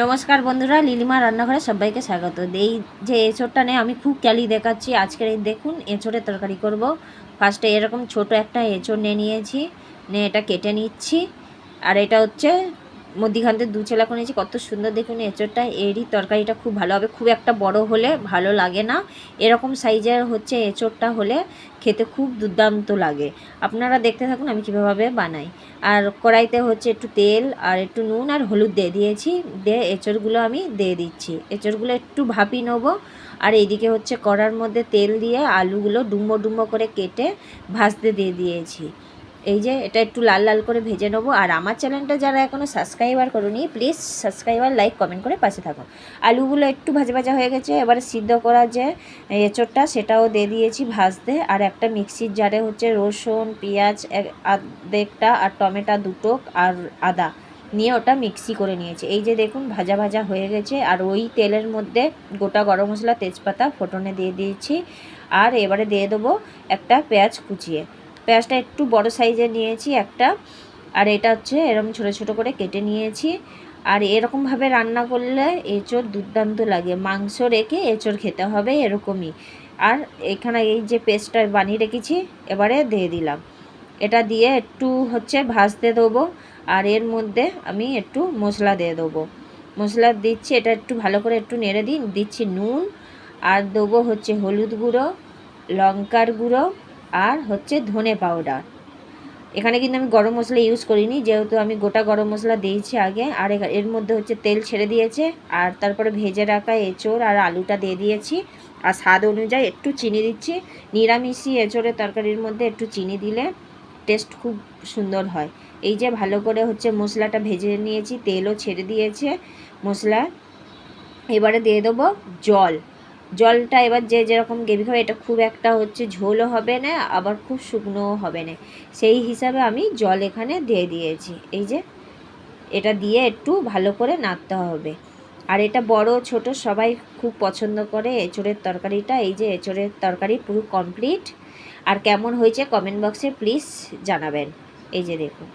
নমস্কার বন্ধুরা, লিলিমা রান্নাঘরে সবাইকে স্বাগত। এই যে এঁচোড়টা নিয়ে আমি খুব ক্যালি দেখাচ্ছি আজকের। এই দেখুন, এঁচোড়ের তরকারি করব। ফার্স্টে এরকম ছোট একটা এঁচোড় নিয়েছি, নিয়ে এটা কেটে নিচ্ছি। আর এটা হচ্ছে মধ্যিখানতে দু চেলা করে নিয়েছি। কত সুন্দর দেখুন এঁচোড়টা, এরই তরকারিটা খুব ভালো হবে। খুব একটা বড় হলে ভালো লাগে না, এরকম সাইজের হচ্ছে এঁচোড়টা হলে খেতে খুব দুর্দান্ত লাগে। আপনারা দেখতে থাকুন আমি কীভাবে বানাই। আর কড়াইতে হচ্ছে একটু তেল আর একটু নুন আর হলুদ দিয়ে দিয়েছি, দিয়ে এঁচোড়গুলো আমি দিয়ে দিচ্ছি। এঁচোড়গুলো একটু ভাপিয়ে নেবো। আর এইদিকে হচ্ছে কড়ার মধ্যে তেল দিয়ে আলুগুলো ডুম্বো ডুম্বো করে কেটে ভাজতে দিয়ে দিয়েছি। এই যে এটা একটু লাল লাল করে ভেজে নেবো। আর আমার চ্যানেলটা যারা এখনও সাবস্ক্রাইবার করুনি, প্লিজ সাবস্ক্রাইবার, লাইক, কমেন্ট করে পাশে থাকুন। আলুগুলো একটু ভাজা ভাজা হয়ে গেছে, এবারে সিদ্ধ করা যে এঁচোড়টা সেটাও দিয়ে দিয়েছি ভাজতে। আর একটা মিক্সির জারে হচ্ছে রসুন, পেঁয়াজ আধেকটা আর টমেটো দুটো আর আদা নিয়ে ওটা মিক্সি করে নিয়েছি। এই যে দেখুন ভাজা ভাজা হয়ে গেছে। আর ওই তেলের মধ্যে গোটা গরম মশলা, তেজপাতা ফোড়নে দিয়ে দিয়েছি। আর এবারে দিয়ে দেবো একটা পেঁয়াজ কুচিয়ে। পেঁয়াজটা একটু বড় সাইজের নিয়েছি একটা, আর এটা হচ্ছে এরকম ছোট ছোট করে কেটে নিয়েছি। আর এরকমভাবে রান্না করলে এঁচোড় দুর্দান্ত লাগে। মাংস রেখে এঁচোড় খেতে হবে এরকমই। আর এখানে এই যে পেস্টটা বানিয়ে রেখেছি এবারে দিয়ে দিলাম। এটা দিয়ে একটু হচ্ছে ভাজতে দেবো। আর এর মধ্যে আমি একটু মশলা দিয়ে দেবো। মশলা দিচ্ছি, এটা একটু ভালো করে একটু নেড়ে দিচ্ছি নুন। আর দেবো হচ্ছে হলুদ গুঁড়ো, লঙ্কার গুঁড়ো, আর হচ্ছে ধনে পাউডার। এখানে কিন্তু আমি গরম মশলা ইউজ করিনি, যেহেতু আমি গোটা গরম মশলা দিয়েছি আগে। আর এর মধ্যে হচ্ছে তেল ছেড়ে দিয়েছে। আর তারপরে ভেজে রাখা এঁচোড় আর আলুটা দিয়ে দিয়েছি। আর স্বাদ অনুযায়ী একটু চিনি দিচ্ছি। নিরামিষি এঁচোড়ের তরকারির মধ্যে একটু চিনি দিলে টেস্ট খুব সুন্দর হয়। এই যে ভালো করে হচ্ছে মশলাটা ভেজে নিয়েছি, তেলও ছেড়ে দিয়েছে মশলা। এবারে দিয়ে দেবো জল। জলটা এবার যে যেরকম গ্রেভি খাবে, এটা খুব একটা হচ্ছে ঝোলও হবে না, আবার খুব শুকনোও হবে না, সেই হিসাবে আমি জল এখানে দিয়ে দিয়েছি। এই যে এটা দিয়ে একটু ভালো করে নাড়তে হবে। আর এটা বড় ছোট সবাই খুব পছন্দ করে এঁচোড়ের তরকারিটা। এই যে এঁচোড়ের তরকারি পুরো কমপ্লিট। আর কেমন হয়েছে কমেন্ট বক্সে প্লিজ জানাবেন। এই যে দেখুন।